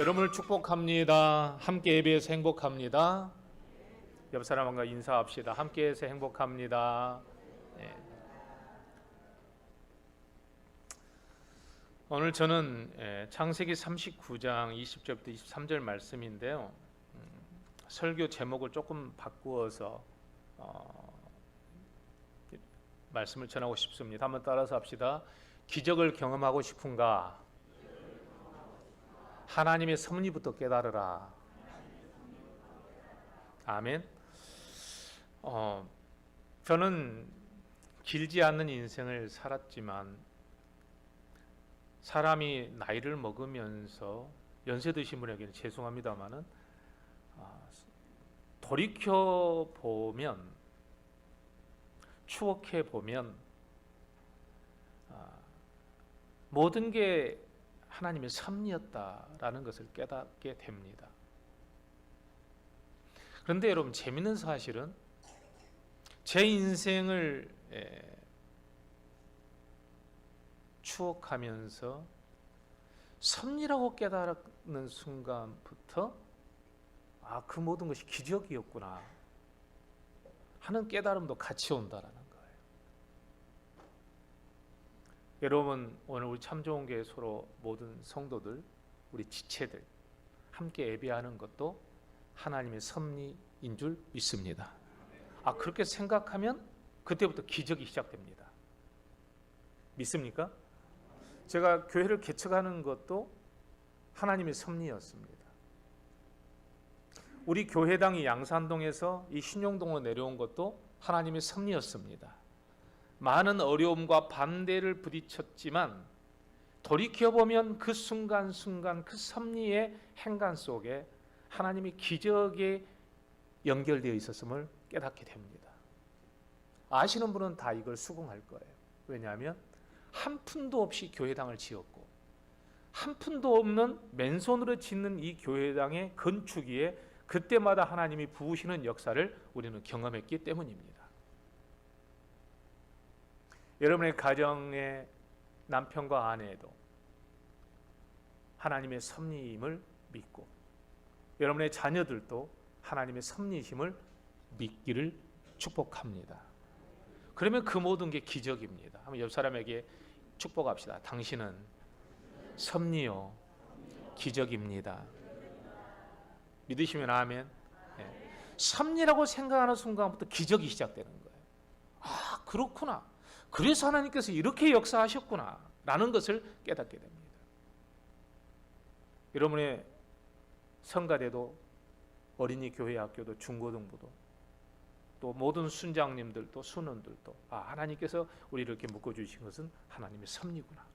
여러분을 축복합니다. 함께 예배해서 행복합니다. 옆 사람과 인사합시다. 함께해서 행복합니다. 네. 오늘 저는 창세기 39장 20절부터 23절 말씀인데요. 설교 제목을 조금 바꾸어서 말씀을 전하고 싶습니다. 한번 따라서 합시다. 기적을 경험하고 싶은가? 하나님의 섭리부터 깨달으라. 아멘. 저는 길지 않는 인생을 살았지만 사람이 나이를 먹으면서 연세 드신 분에게는 죄송합니다만은 돌이켜 보면, 추억해 보면 모든 게 하나님의 섭리였다라는 것을 깨닫게 됩니다. 그런데 여러분, 재미있는 사실은 제 인생을 추억하면서 섭리라고 깨달는 순간부터 그 모든 것이 기적이었구나 하는 깨달음도 같이 온다라는 거예요. 여러분, 오늘 우리 참 좋은 교회 서로 모든 성도들, 우리 지체들 함께 예배하는 것도 하나님의 섭리인 줄 믿습니다. 그렇게 생각하면 그때부터 기적이 시작됩니다. 믿습니까? 제가 교회를 개척하는 것도 하나님의 섭리였습니다. 우리 교회당이 양산동에서 이 신용동으로 내려온 것도 하나님의 섭리였습니다. 많은 어려움과 반대를 부딪혔지만 돌이켜보면 그 순간순간 그 섭리의 행간 속에 하나님이 기적에 연결되어 있었음을 깨닫게 됩니다. 아시는 분은 다 이걸 수긍할 거예요. 왜냐하면 한 푼도 없이 교회당을 지었고 한 푼도 없는 맨손으로 짓는 이 교회당의 건축위에 그때마다 하나님이 부으시는 역사를 우리는 경험했기 때문입니다. 여러분의 가정의 남편과 아내도 하나님의 섭리임을 믿고 여러분의 자녀들도 하나님의 섭리심을 믿기를 축복합니다. 그러면 그 모든 게 기적입니다. 한번 옆 사람에게 축복합시다. 당신은 섭리요 기적입니다. 믿으시면 아멘. 섭리라고 생각하는 순간부터 기적이 시작되는 거예요. 그렇구나. 그래서 하나님께서 이렇게 역사하셨구나 라는 것을 깨닫게 됩니다. 여러분의 성가대도 어린이 교회 학교도 중고등부도 또 모든 순장님들도 순원들도 하나님께서 우리를 이렇게 묶어주신 것은 하나님의 섭리구나.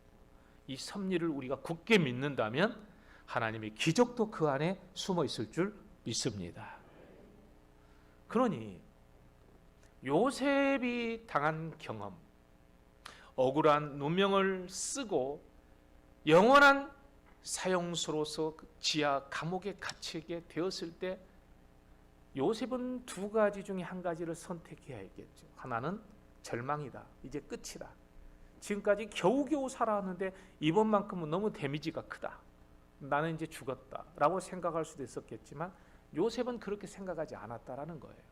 이 섭리를 우리가 굳게 믿는다면 하나님의 기적도 그 안에 숨어 있을 줄 믿습니다. 그러니 요셉이 당한 경험, 억울한 누명을 쓰고 영원한 사형수로서 지하 감옥에 갇히게 되었을 때 요셉은 두 가지 중에 한 가지를 선택해야 했겠죠. 하나는 절망이다. 이제 끝이다. 지금까지 겨우겨우 살아왔는데 이번만큼은 너무 데미지가 크다. 나는 이제 죽었다 라고 생각할 수도 있었겠지만 요셉은 그렇게 생각하지 않았다라는 거예요.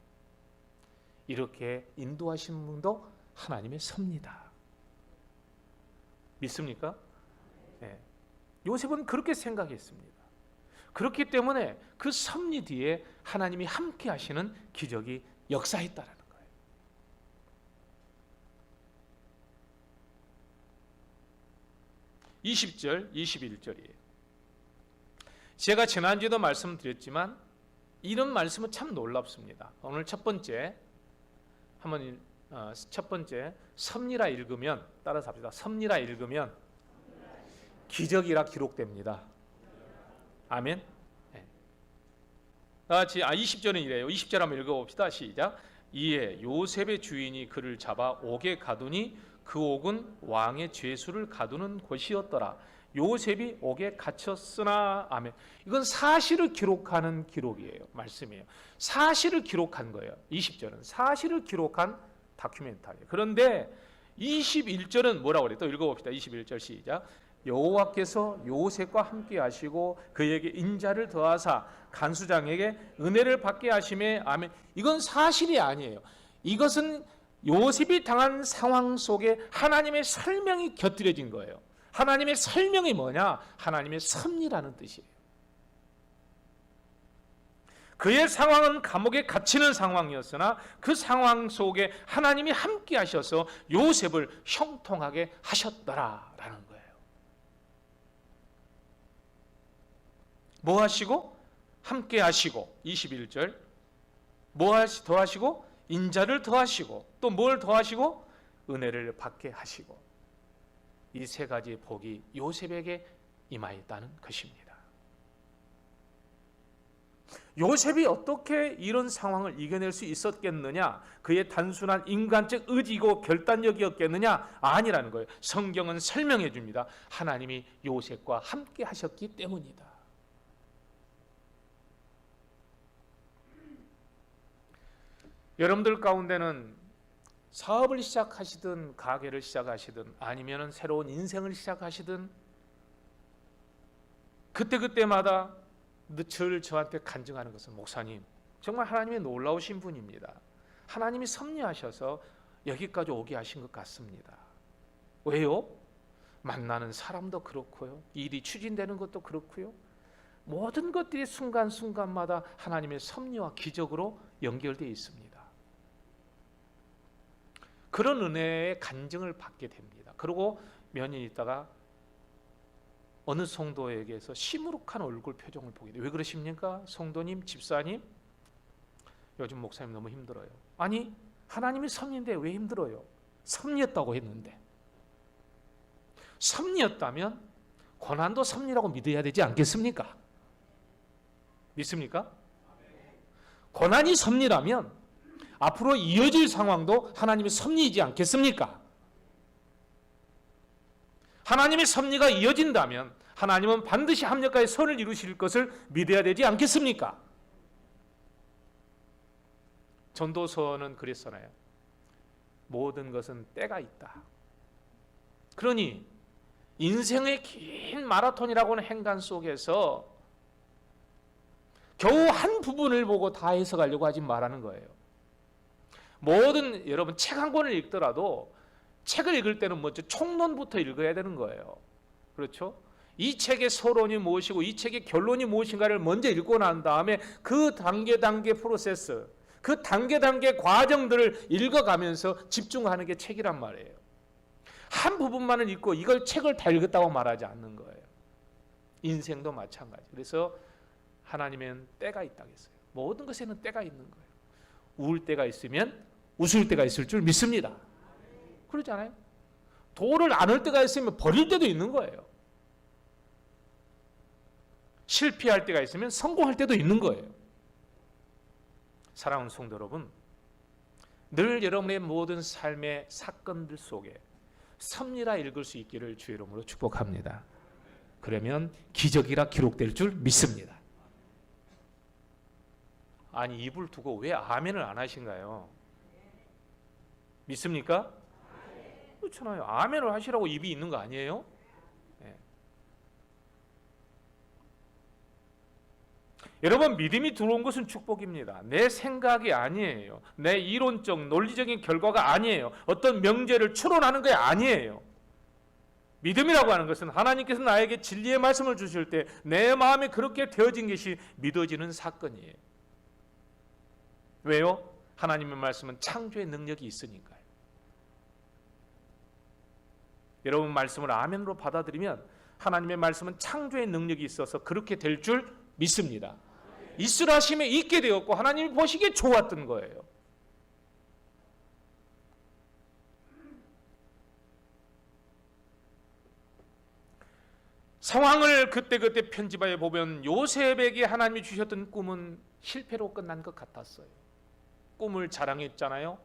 이렇게 인도하신 분도 하나님의 섭리다. 믿습니까? 네. 요셉은 그렇게 생각했습니다. 그렇기 때문에 그 섭리 뒤에 하나님이 함께 하시는 기적이 역사했다라는 거예요. 20절, 21절이에요. 제가 지난주에도 말씀드렸지만 이런 말씀은 참 놀랍습니다. 오늘 첫 번째 섭리라 읽으면 따라서 합시다. 섭리라 읽으면 기적이라 기록됩니다. 아멘. 네. 20절은 이래요. 20절 한번 읽어봅시다. 시작. 이에 요셉의 주인이 그를 잡아 옥에 가두니 그 옥은 왕의 죄수를 가두는 곳이었더라. 요셉이 옥에 갇혔으나. 아멘. 이건 사실을 기록하는 기록이에요. 말씀이에요. 사실을 기록한 거예요. 20절은 사실을 기록한 다큐멘터리. 그런데 21절은 뭐라고 그래요? 또 읽어봅시다. 21절 시작. 여호와께서 요셉과 함께 하시고 그에게 인자를 더하사 간수장에게 은혜를 받게 하심에 아멘. 이건 사실이 아니에요. 이것은 요셉이 당한 상황 속에 하나님의 설명이 곁들여진 거예요. 하나님의 설명이 뭐냐? 하나님의 섭리라는 뜻이에요. 그의 상황은 감옥에 갇히는 상황이었으나 그 상황 속에 하나님이 함께 하셔서 요셉을 형통하게 하셨더라라는 거예요. 뭐 하시고? 함께 하시고 21절 뭐 더하시고? 인자를 더하시고 또 뭘 더하시고? 은혜를 받게 하시고 이 세 가지 복이 요셉에게 임하였다는 것입니다. 요셉이 어떻게 이런 상황을 이겨낼 수 있었겠느냐? 그의 단순한 인간적 의지고 결단력이었겠느냐? 아니라는 거예요. 성경은 설명해 줍니다. 하나님이 요셉과 함께 하셨기 때문이다. 여러분들 가운데는 사업을 시작하시든 가게를 시작하시든 아니면 새로운 인생을 시작하시든 그때마다 늘 저한테 간증하는 것은 목사님 정말 하나님이 놀라우신 분입니다. 하나님이 섭리하셔서 여기까지 오게 하신 것 같습니다. 왜요? 만나는 사람도 그렇고요. 일이 추진되는 것도 그렇고요. 모든 것들이 순간순간마다 하나님의 섭리와 기적으로 연결되어 있습니다. 그런 은혜의 간증을 받게 됩니다. 그리고 몇 년 있다가 어느 성도에게서 시무룩한 얼굴 표정을 보게 돼요. 왜 그러십니까? 성도님, 집사님, 요즘 목사님 너무 힘들어요. 아니, 하나님이 섭리인데 왜 힘들어요? 섭리였다고 했는데. 섭리였다면 고난도 섭리라고 믿어야 되지 않겠습니까? 믿습니까? 고난이 섭리라면 앞으로 이어질 상황도 하나님의 섭리이지 않겠습니까? 하나님의 섭리가 이어진다면 하나님은 반드시 합력하여 선을 이루실 것을 믿어야 되지 않겠습니까? 전도서는 그랬잖아요. 모든 것은 때가 있다. 그러니 인생의 긴 마라톤이라고 하는 행간 속에서 겨우 한 부분을 보고 다 해석하려고 하지 말라는 거예요. 모든 여러분 책 한 권을 읽더라도 책을 읽을 때는 먼저 총론부터 읽어야 되는 거예요. 그렇죠? 이 책의 서론이 무엇이고 이 책의 결론이 무엇인가를 먼저 읽고 난 다음에 그 단계 프로세스, 그 단계 과정들을 읽어가면서 집중하는 게 책이란 말이에요. 한 부분만을 읽고 이걸 책을 다 읽었다고 말하지 않는 거예요. 인생도 마찬가지. 그래서 하나님은 때가 있다고 했어요. 모든 것에는 때가 있는 거예요. 우울 때가 있으면 웃을 때가 있을 줄 믿습니다. 그러지 않아요? 도를 안을 때가 있으면 버릴 때도 있는 거예요. 실패할 때가 있으면 성공할 때도 있는 거예요. 사랑하는 성도 여러분, 늘 여러분의 모든 삶의 사건들 속에 섭리라 읽을 수 있기를 주의 이름으로 축복합니다. 그러면 기적이라 기록될 줄 믿습니다. 아니 입을 두고 왜 아멘을 안 하신가요? 믿습니까? 그렇잖아요. 아멘을 하시라고 입이 있는 거 아니에요? 네. 여러분 믿음이 들어온 것은 축복입니다. 내 생각이 아니에요. 내 이론적 논리적인 결과가 아니에요. 어떤 명제를 추론하는 게 아니에요. 믿음이라고 하는 것은 하나님께서 나에게 진리의 말씀을 주실 때 내 마음에 그렇게 되어진 것이 믿어지는 사건이에요. 왜요? 하나님의 말씀은 창조의 능력이 있으니까요. 여러분 말씀을 아멘으로 받아들이면 하나님의 말씀은 창조의 능력이 있어서 그렇게 될 줄 믿습니다. 있으라 하심에 있게 되었고 하나님이 보시기에 좋았던 거예요. 상황을 그때그때 편집하여 보면 요셉에게 하나님이 주셨던 꿈은 실패로 끝난 것 같았어요. 꿈을 자랑했잖아요.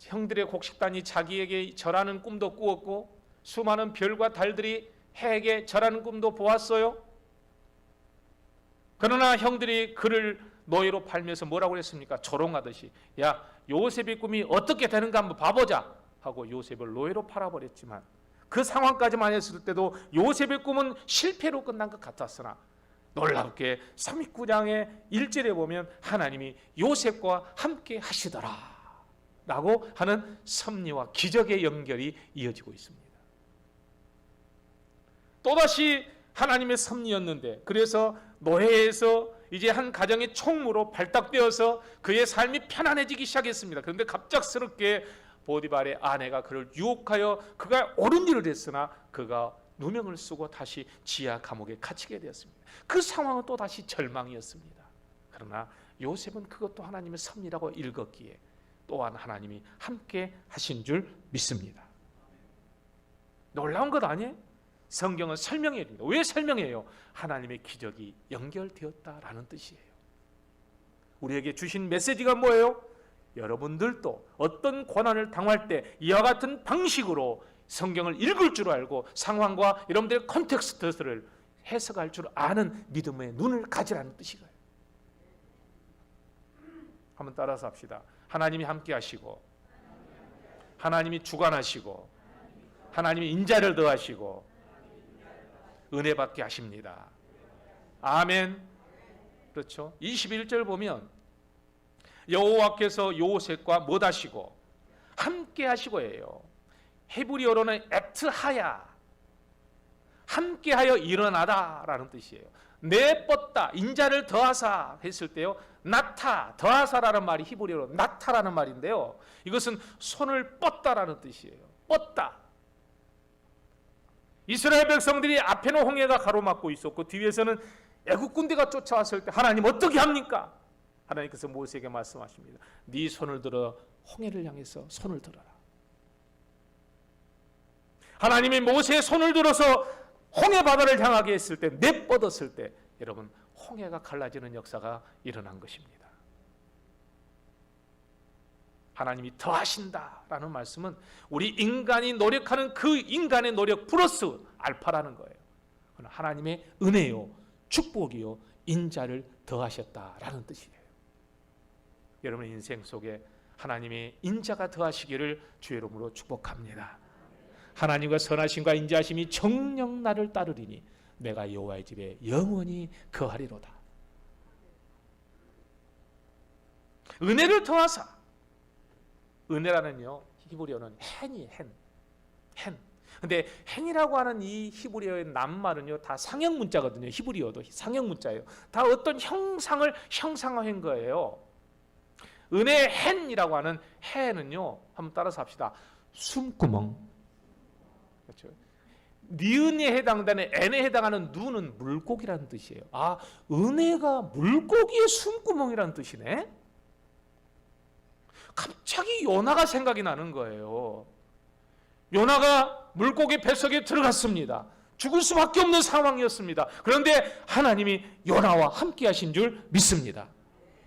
형들의 곡식단이 자기에게 절하는 꿈도 꾸었고 수많은 별과 달들이 해에게 절하는 꿈도 보았어요. 그러나 형들이 그를 노예로 팔면서 뭐라고 그랬습니까? 조롱하듯이 야 요셉의 꿈이 어떻게 되는가 한번 봐보자 하고 요셉을 노예로 팔아버렸지만 그 상황까지만 했을 때도 요셉의 꿈은 실패로 끝난 것 같았으나 놀랍게 39장의 1절에 보면 하나님이 요셉과 함께 하시더라 라고 하는 섭리와 기적의 연결이 이어지고 있습니다. 또다시 하나님의 섭리였는데 그래서 노예에서 이제 한 가정의 총무로 발탁되어서 그의 삶이 편안해지기 시작했습니다. 그런데 갑작스럽게 보디발의 아내가 그를 유혹하여 그가 옳은 일을 했으나 그가 누명을 쓰고 다시 지하 감옥에 갇히게 되었습니다. 그 상황은 또다시 절망이었습니다. 그러나 요셉은 그것도 하나님의 섭리라고 읽었기에 또한 하나님이 함께 하신 줄 믿습니다. 놀라운 것 아니에요? 성경은 설명해야 됩니다. 왜 설명해요? 하나님의 기적이 연결되었다라는 뜻이에요. 우리에게 주신 메시지가 뭐예요? 여러분들도 어떤 고난을 당할 때 이와 같은 방식으로 성경을 읽을 줄 알고 상황과 여러분들의 컨텍스트를 해석할 줄 아는 믿음의 눈을 가지라는 뜻이에요. 한번 따라서 합시다. 하나님이 함께 하시고 하나님이 주관하시고 하나님이 인자를 더하시고 은혜 받게 하십니다. 아멘. 그렇죠? 21절 보면 여호와께서 요셉과 뭐 하시고 함께 하시고예요. 히브리어로는 에트하야 함께하여 일어나다라는 뜻이에요. 내뻗다 인자를 더하사 했을 때요 나타 더하사라는 말이 히브리어로 나타라는 말인데요 이것은 손을 뻗다라는 뜻이에요. 뻗다. 이스라엘 백성들이 앞에는 홍해가 가로막고 있었고 뒤에서는 애국 군대가 쫓아왔을 때 하나님 어떻게 합니까? 하나님께서 모세에게 말씀하십니다. 네 손을 들어 홍해를 향해서 손을 들어라. 하나님이 모세의 손을 들어서 홍해 바다를 향하게 했을 때 내뻗었을 때 여러분 홍해가 갈라지는 역사가 일어난 것입니다. 하나님이 더하신다라는 말씀은 우리 인간이 노력하는 그 인간의 노력 플러스 알파라는 거예요. 하나님의 은혜요 축복이요 인자를 더하셨다라는 뜻이에요. 여러분의 인생 속에 하나님의 인자가 더하시기를 주의 이름으로 축복합니다. 하나님과 선하심과 인자하심이 정녕 나를 따르리니 내가 여호와의 집에 영원히 거하리로다. 은혜를 더하사. 은혜라는요 히브리어는 hen이 hen. 근데 hen이라고 하는 이 히브리어의 낱말은요 다 상형 문자거든요. 히브리어도 상형 문자예요. 다 어떤 형상을 형상화한 거예요. 은혜의 hen이라고 하는 hen은요 한번 따라서 합시다. 숨구멍. 그렇죠? 니은에 해당되는 n에 해당하는 누는 물고기라는 뜻이에요. 아, 은혜가 물고기의 숨구멍이라는 뜻이네. 갑자기 요나가 생각이 나는 거예요. 요나가 물고기 뱃속에 들어갔습니다. 죽을 수밖에 없는 상황이었습니다. 그런데 하나님이 요나와 함께 하신 줄 믿습니다.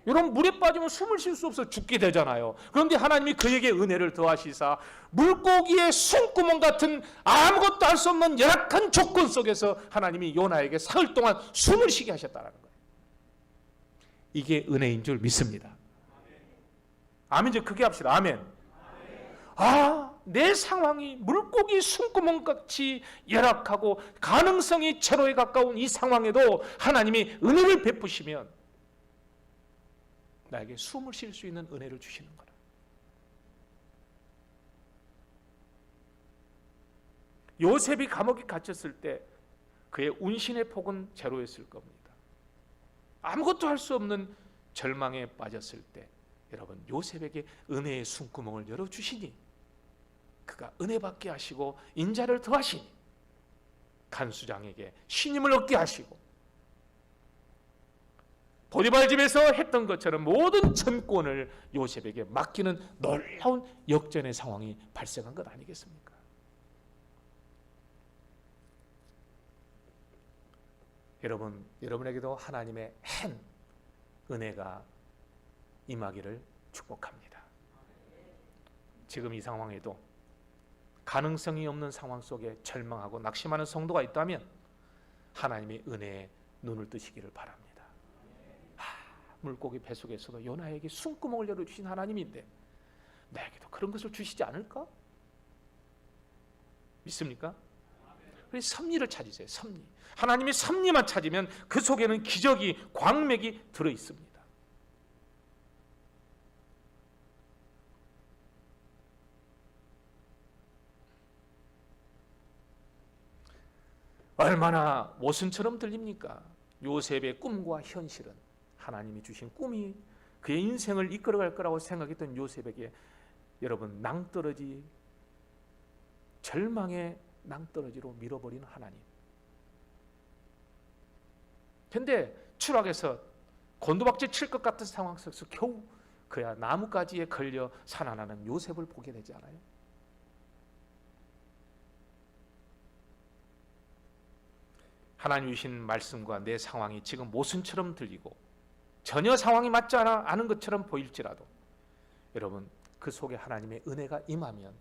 여러분 물에 빠지면 숨을 쉴 수 없어 죽게 되잖아요. 그런데 하나님이 그에게 은혜를 더하시사 물고기의 숨구멍 같은 아무것도 할 수 없는 열악한 조건 속에서 하나님이 요나에게 사흘 동안 숨을 쉬게 하셨다는 거예요. 이게 은혜인 줄 믿습니다. 아멘. 좀 크게 합시다. 아멘. 아, 내 상황이 물고기 숨구멍같이 열악하고 가능성이 제로에 가까운 이 상황에도 하나님이 은혜를 베푸시면 나에게 숨을 쉴 수 있는 은혜를 주시는 거라. 요셉이 감옥에 갇혔을 때 그의 운신의 폭은 제로였을 겁니다. 아무것도 할 수 없는 절망에 빠졌을 때 여러분 요셉에게 은혜의 숨구멍을 열어주시니 그가 은혜 받게 하시고 인자를 더하시니 간수장에게 신임을 얻게 하시고 보디발 집에서 했던 것처럼 모든 전권을 요셉에게 맡기는 놀라운 역전의 상황이 발생한 것 아니겠습니까? 여러분에게도 하나님의 은혜가 임하기를 축복합니다. 지금 이 상황에도 가능성이 없는 상황 속에 절망하고 낙심하는 성도가 있다면 하나님의 은혜에 눈을 뜨시기를 바랍니다. 물고기 뱃속에서도 요나에게 숨구멍을 열어주신 하나님인데 나에게도 그런 것을 주시지 않을까? 믿습니까? 그래서 섭리를 찾으세요. 섭리. 하나님의 섭리만 찾으면 그 속에는 기적이, 광맥이 들어있습니다. 얼마나 모순처럼 들립니까? 요셉의 꿈과 현실은 하나님이 주신 꿈이 그의 인생을 이끌어갈 거라고 생각했던 요셉에게 여러분 낭떠러지, 절망의 낭떠러지로 밀어버리는 하나님. 근데 추락해서 곤두박질 칠 것 같은 상황 속에서 겨우 그야 나뭇가지에 걸려 살아나는 요셉을 보게 되지 않아요? 하나님 주신 말씀과 내 상황이 지금 모순처럼 들리고 전혀 상황이 맞지 않은 것처럼 보일지라도 여러분 그 속에 하나님의 은혜가 임하면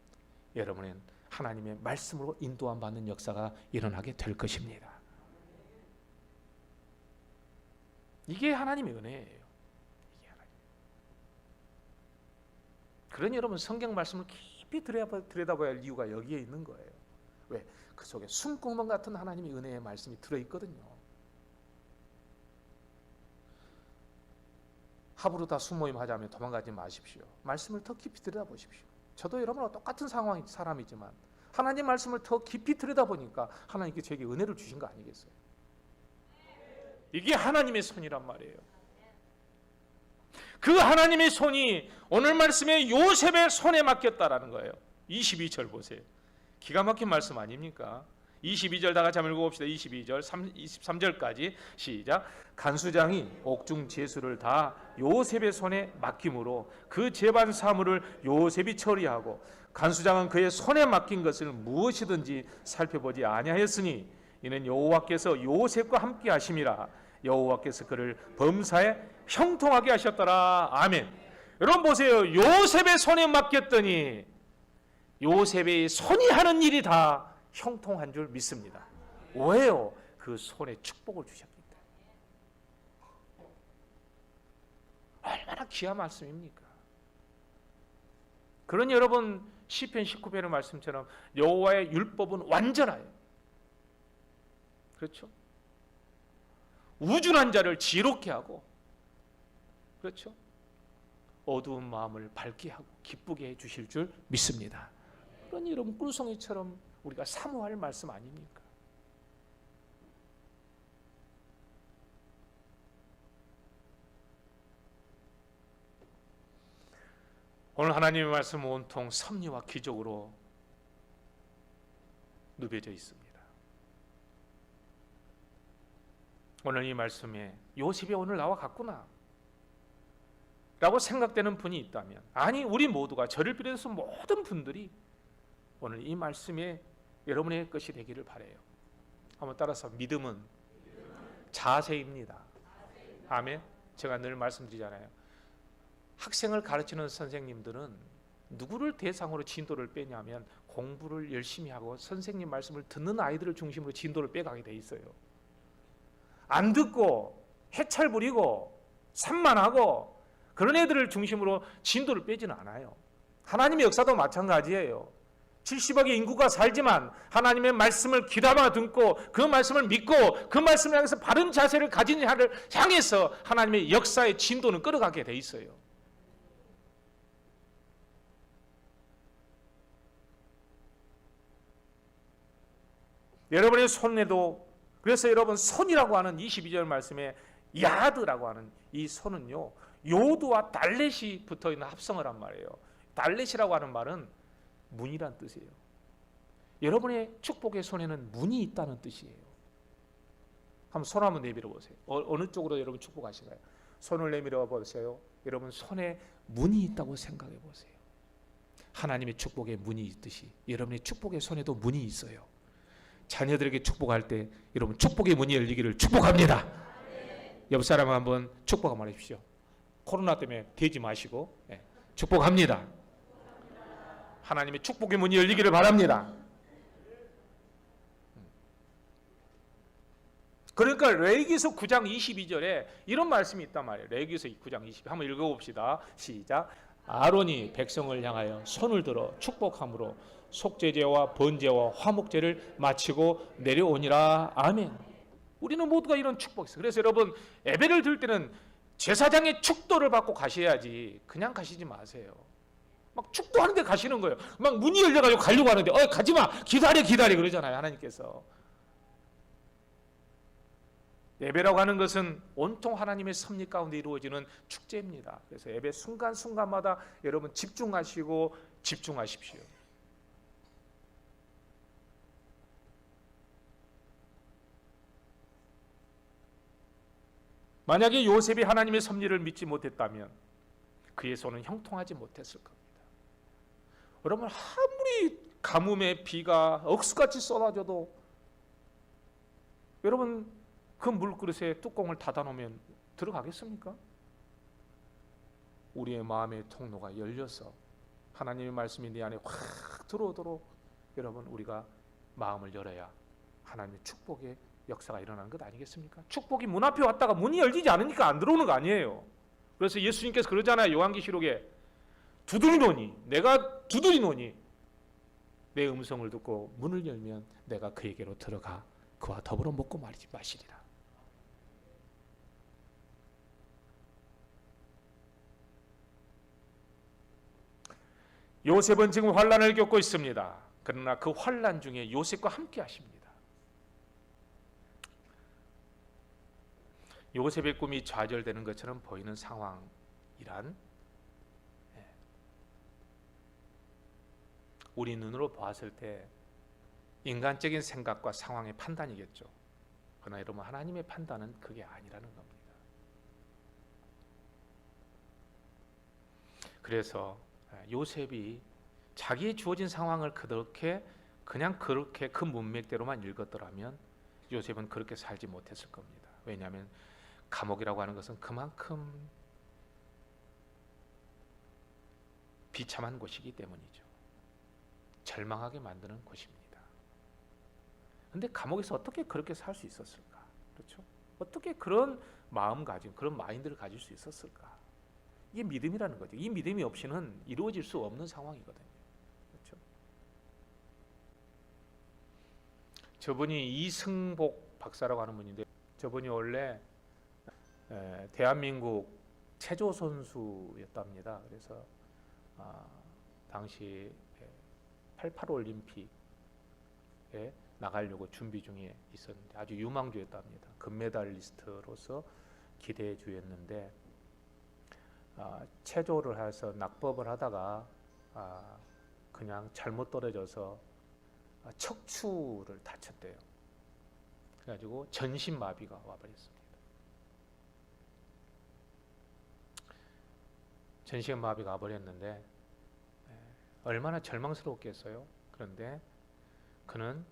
여러분은 하나님의 말씀으로 인도함 받는 역사가 일어나게 될 것입니다. 이게 하나님의 은혜예요. 이게 하나님. 그러니 여러분 성경 말씀을 깊이 들여다봐야 할 이유가 여기에 있는 거예요. 왜? 그 속에 숨구멍 같은 하나님의 은혜의 말씀이 들어있거든요. 합으로 다 숨모임 하자면 도망가지 마십시오. 말씀을 더 깊이 들여다보십시오. 저도 여러분과 똑같은 상황의 사람이지만 하나님 말씀을 더 깊이 들여다보니까 하나님께 저에게 은혜를 주신 거 아니겠어요? 이게 하나님의 손이란 말이에요. 그 하나님의 손이 오늘 말씀에 요셉의 손에 맡겼다라는 거예요. 22절 보세요. 기가 막힌 말씀 아닙니까? 22절 다 같이 한번 읽어봅시다. 22절 23절까지 시작. 간수장이 옥중 제수를 다 요셉의 손에 맡김으로 그 재반 사물을 요셉이 처리하고 간수장은 그의 손에 맡긴 것을 무엇이든지 살펴보지 아니하였으니 이는 여호와께서 요셉과 함께 하심이라. 여호와께서 그를 범사에 형통하게 하셨더라. 아멘. 여러분 보세요. 요셉의 손에 맡겼더니 요셉의 손이 하는 일이 다 형통한 줄 믿습니다. 왜요? 그 손에 축복을 주셨기 때문에. 얼마나 귀한 말씀입니까? 그러니 여러분 시편 19편의 말씀처럼 여호와의 율법은 완전하여, 그렇죠? 우준한 자를 지롭게 하고, 그렇죠? 어두운 마음을 밝게 하고 기쁘게 해주실 줄 믿습니다. 그러니 여러분 꿀송이처럼 우리가 사모할 말씀 아닙니까? 오늘 하나님의 말씀은 온통 섭리와 기적으로 누벼져 있습니다. 오늘 이 말씀에 요셉이 오늘 나와 같구나 라고 생각되는 분이 있다면, 아니 우리 모두가 저를 비롯해서 모든 분들이 오늘 이 말씀에 여러분의 것이 되기를 바라요. 한번 따라서 믿음은 자세입니다. 아멘. 제가 늘 말씀드리잖아요. 학생을 가르치는 선생님들은 누구를 대상으로 진도를 빼냐면 공부를 열심히 하고 선생님 말씀을 듣는 아이들을 중심으로 진도를 빼가게 돼 있어요. 안 듣고 해찰 부리고 산만하고 그런 애들을 중심으로 진도를 빼지는 않아요. 하나님의 역사도 마찬가지예요. 70억의 인구가 살지만 하나님의 말씀을 귀담아 듣고 그 말씀을 믿고 그 말씀을 향해서 바른 자세를 가진 자를 향해서 하나님의 역사의 진도는 끌어가게 돼 있어요. 여러분의 손에도, 그래서 여러분 손이라고 하는 22절 말씀에 야드라고 하는 이 손은요, 요드와 달렛이 붙어있는 합성을 한 말이에요. 달렛이라고 하는 말은 문이란 뜻이에요. 여러분의 축복의 손에는 문이 있다는 뜻이에요. 한번 손 한번 내밀어 보세요. 어느 쪽으로 여러분 축복하시나요? 손을 내밀어 보세요. 여러분 손에 문이 있다고 생각해 보세요. 하나님의 축복의 문이 있듯이 여러분의 축복의 손에도 문이 있어요. 자녀들에게 축복할 때 여러분 축복의 문이 열리기를 축복합니다. 옆 사람 한번 축복 한번 해주십시오. 코로나 때문에 되지 마시고 축복합니다. 하나님의 축복의 문이 열리기를 바랍니다. 그러니까 레위기서 9장 22절에 이런 말씀이 있단 말이에요. 레위기서 9장 22 한번 읽어봅시다. 시작. 아론이 백성을 향하여 손을 들어 축복함으로 속죄제와 번제와 화목제를 마치고 내려오니라. 아멘. 우리는 모두가 이런 축복이 있어요. 그래서 여러분 예배를 드릴 때는 제사장의 축도를 받고 가셔야지 그냥 가시지 마세요. 막 축도하는데 가시는 거예요. 막 문이 열려가지고 가려고 하는데 가지마, 기다려 그러잖아요. 하나님께서. 예배라고 하는 것은 온통 하나님의 섭리 가운데 이루어지는 축제입니다. 그래서 예배 순간순간마다 여러분 집중하시고 집중하십시오. 만약에 요셉이 하나님의 섭리를 믿지 못했다면 그의 손은 형통하지 못했을 겁니다. 여러분 아무리 가뭄에 비가 억수같이 쏟아져도 여러분 그 물그릇에 뚜껑을 닫아놓으면 들어가겠습니까? 우리의 마음의 통로가 열려서 하나님의 말씀이 내 안에 확 들어오도록 여러분 우리가 마음을 열어야 하나님의 축복의 역사가 일어나는 것 아니겠습니까? 축복이 문 앞에 왔다가 문이 열리지 않으니까 안 들어오는 거 아니에요. 그래서 예수님께서 그러잖아요. 요한계시록에 두드리노니 내가 두드리노니 내 음성을 듣고 문을 열면 내가 그에게로 들어가 그와 더불어 먹고 마시리라. 요셉은 지금 환난을 겪고 있습니다. 그러나 그 환난 중에 요셉과 함께 하십니다. 요셉의 꿈이 좌절되는 것처럼 보이는 상황이란 우리 눈으로 보았을 때 인간적인 생각과 상황의 판단이겠죠. 그러나 여러분 하나님의 판단은 그게 아니라는 겁니다. 그래서 요셉이 자기의 주어진 상황을 그냥 그렇게 그 문맥대로만 읽었더라면 요셉은 그렇게 살지 못했을 겁니다. 왜냐하면 감옥이라고 하는 것은 그만큼 비참한 곳이기 때문이죠. 절망하게 만드는 곳입니다. 그런데 감옥에서 어떻게 그렇게 살 수 있었을까? 그렇죠? 어떻게 그런 마음가짐, 그런 마인드를 가질 수 있었을까? 이게 믿음이라는 거죠. 이 믿음이 없이는 이루어질 수 없는 상황이거든요. 그렇죠? 저분이 이승복 박사라고 하는 분인데 저분이 원래 대한민국 체조 선수였답니다. 그래서 당시 88 올림픽에 나가려고 준비 중에 있었는데 아주 유망주였답니다. 금메달리스트로서 기대주였는데 체조를 해서 낙법을 하다가 그냥 잘못 떨어져서 척추를 다쳤대요. 그래가지고 전신마비가 와버렸습니다. 전신마비가 와버렸는데 얼마나 절망스러웠겠어요. 그런데 그는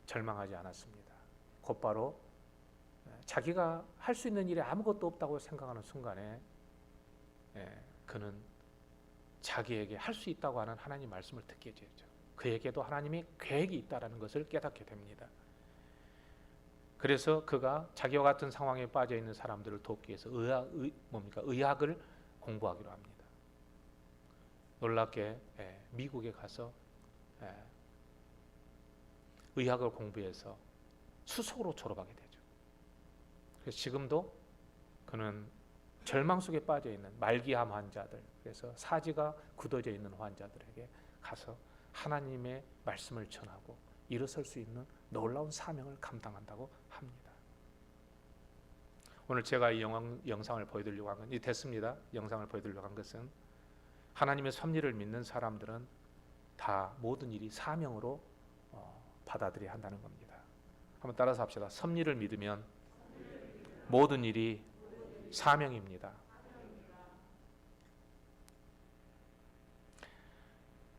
절망하지 않았습니다. 곧바로 자기가 할 수 있는 일이 아무것도 없다고 생각하는 순간에 그는 자기에게 할 수 있다고 하는 하나님 말씀을 듣게 되죠. 그에게도 하나님의 계획이 있다는 것을 깨닫게 됩니다. 그래서 그가 자기와 같은 상황에 빠져 있는 사람들을 돕기 위해서 의학을 공부하기로 합니다. 놀랍게 미국에 가서 의학을 공부해서 수석으로 졸업하게 되죠. 그래서 지금도 그는 절망 속에 빠져 있는 말기암 환자들, 그래서 사지가 굳어져 있는 환자들에게 가서 하나님의 말씀을 전하고 일어설 수 있는 놀라운 사명을 감당한다고 합니다. 오늘 제가 이 영상을 보여드리려고 한 건 됐습니다. 영상을 보여드리려고 한 것은 하나님의 섭리를 믿는 사람들은 다 모든 일이 사명으로 받아들여야 한다는 겁니다. 한번 따라서 합시다. 섭리를 믿으면 모든 일이 사명입니다.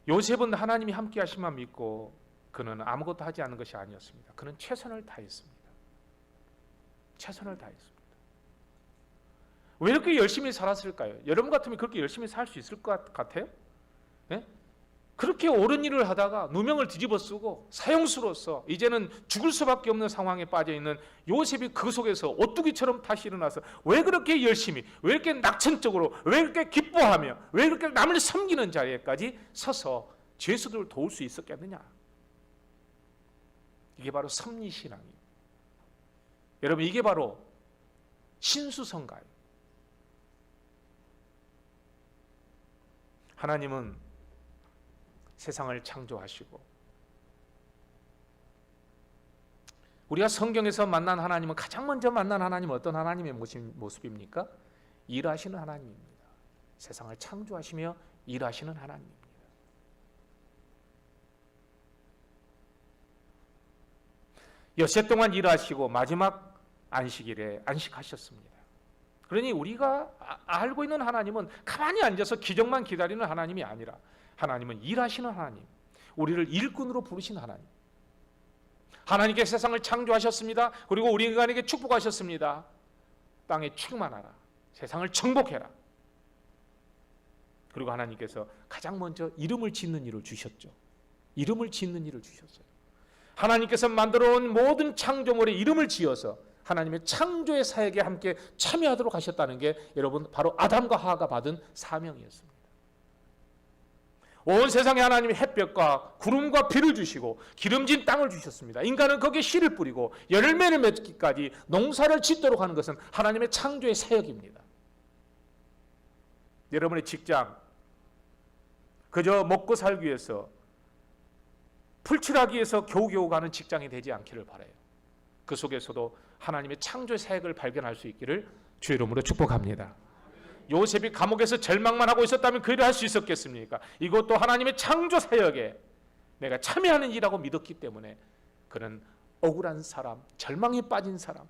요셉은 하나님이 함께 하심만 믿고 그는 아무것도 하지 않은 것이 아니었습니다. 그는 최선을 다했습니다. 최선을 다했습니다. 왜 이렇게 열심히 살았을까요? 여러분 같으면 그렇게 열심히 살 수 있을 것 같아요? 네? 그렇게 옳은 일을 하다가 누명을 뒤집어 쓰고 사형수로서 이제는 죽을 수밖에 없는 상황에 빠져 있는 요셉이 그 속에서 오뚜기처럼 다시 일어나서 왜 그렇게 열심히, 왜 이렇게 낙천적으로, 왜 이렇게 기뻐하며, 왜 그렇게 남을 섬기는 자리에까지 서서 죄수들을 도울 수 있었겠느냐? 이게 바로 섭리신앙이에요. 여러분, 이게 바로 신수성가예요. 하나님은 세상을 창조하시고 우리가 성경에서 만난 하나님은 가장 먼저 만난 하나님은 어떤 하나님의 모습입니까? 일하시는 하나님입니다. 세상을 창조하시며 일하시는 하나님입니다. 엿새 동안 일하시고 마지막 안식일에 안식하셨습니다. 그러니 우리가 알고 있는 하나님은 가만히 앉아서 기적만 기다리는 하나님이 아니라 하나님은 일하시는 하나님, 우리를 일꾼으로 부르신 하나님. 하나님께 세상을 창조하셨습니다. 그리고 우리 인간에게 축복하셨습니다. 땅에 충만하라, 세상을 정복해라. 그리고 하나님께서 가장 먼저 이름을 짓는 일을 주셨죠. 이름을 짓는 일을 주셨어요. 하나님께서 만들어온 모든 창조물에 이름을 지어서 하나님의 창조의 사역에 함께 참여하도록 하셨다는 게 여러분 바로 아담과 하와가 받은 사명이었습니다. 온 세상에 하나님이 햇볕과 구름과 비를 주시고 기름진 땅을 주셨습니다. 인간은 거기에 씨를 뿌리고 열매를 맺기까지 농사를 짓도록 하는 것은 하나님의 창조의 사역입니다. 여러분의 직장, 그저 먹고 살기 위해서 풀칠하기 위해서 겨우겨우 가는 직장이 되지 않기를 바라요. 그 속에서도 하나님의 창조의 사역을 발견할 수 있기를 주의 이름으로 축복합니다. 요셉이 감옥에서 절망만 하고 있었다면 그 일을 할 수 있었겠습니까? 이것도 하나님의 창조 사역에 내가 참여하는 일이라고 믿었기 때문에 그는 억울한 사람, 절망에 빠진 사람,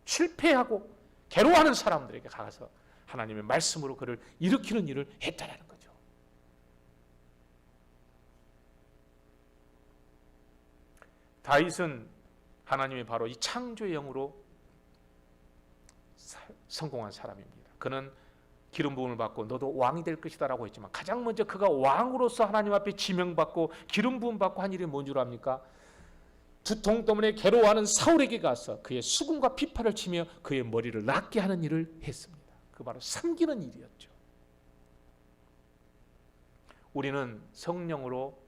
실패하고 괴로워하는 사람들에게 가서 하나님의 말씀으로 그를 일으키는 일을 했다라는 거죠. 다윗은 하나님이 바로 이 창조의 영으로 성공한 사람입니다. 그는 기름 부음을 받고 너도 왕이 될 것이다 라고 했지만 가장 먼저 그가 왕으로서 하나님 앞에 지명받고 기름 부음 받고 한 일이 뭔 줄 압니까? 두통 때문에 괴로워하는 사울에게 가서 그의 수금과 비파를 치며 그의 머리를 낫게 하는 일을 했습니다. 그 바로 섬기는 일이었죠. 우리는 성령으로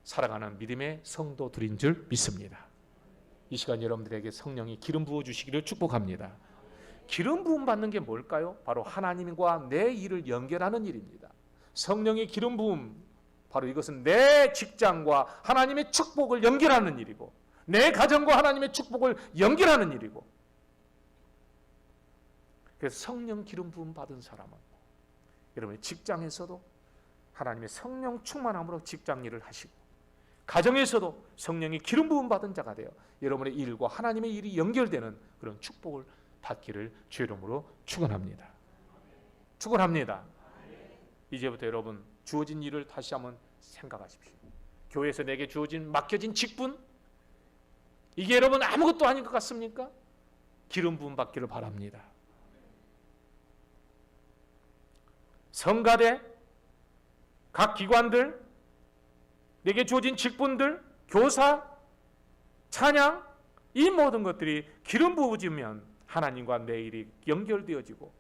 살아가는 믿음의 성도들인 줄 믿습니다. 이 시간 여러분들에게 성령이 기름 부어 주시기를 축복합니다. 기름 부음 받는 게 뭘까요? 바로 하나님과 내 일을 연결하는 일입니다. 성령의 기름 부음, 바로 이것은 내 직장과 하나님의 축복을 연결하는 일이고 내 가정과 하나님의 축복을 연결하는 일이고, 그래서 성령 기름 부음 받은 사람은 여러분의 직장에서도 하나님의 성령 충만함으로 직장 일을 하시고 가정에서도 성령의 기름 부음 받은 자가 되어 여러분의 일과 하나님의 일이 연결되는 그런 축복을 받기를 주의 이름으로 축원합니다. 축원합니다. 이제부터 여러분 주어진 일을 다시 한번 생각하십시오. 교회에서 내게 주어진 맡겨진 직분, 이게 여러분 아무것도 아닌 것 같습니까? 기름 부음 받기를 바랍니다. 성가대, 각 기관들, 내게 주어진 직분들, 교사, 찬양, 이 모든 것들이 기름 부어지면 하나님과 내 일이 연결되어지고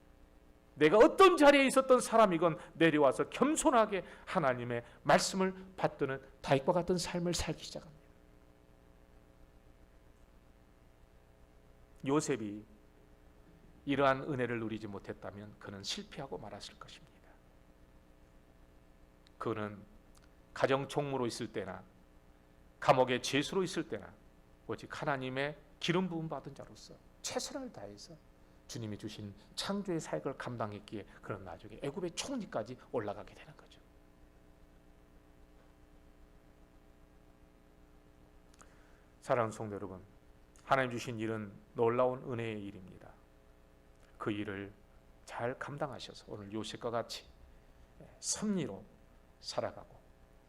내가 어떤 자리에 있었던 사람이건 내려와서 겸손하게 하나님의 말씀을 받드는 다윗과 같은 삶을 살기 시작합니다. 요셉이 이러한 은혜를 누리지 못했다면 그는 실패하고 말았을 것입니다. 그는 가정 총무로 있을 때나 감옥의 죄수로 있을 때나 오직 하나님의 기름 부음 받은 자로서 최선을 다해서 주님이 주신 창조의 사역을 감당했기에 그런 나중에 애굽의 총리까지 올라가게 되는 거죠. 사랑하는 성도 여러분, 하나님 주신 일은 놀라운 은혜의 일입니다. 그 일을 잘 감당하셔서 오늘 요셉과 같이 섭리로 살아가고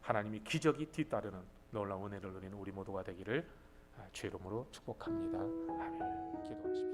하나님이 기적이 뒤따르는 놀라운 은혜를 누리는 우리 모두가 되기를 주의 이름으로 축복합니다. 아멘. 기도하십시오.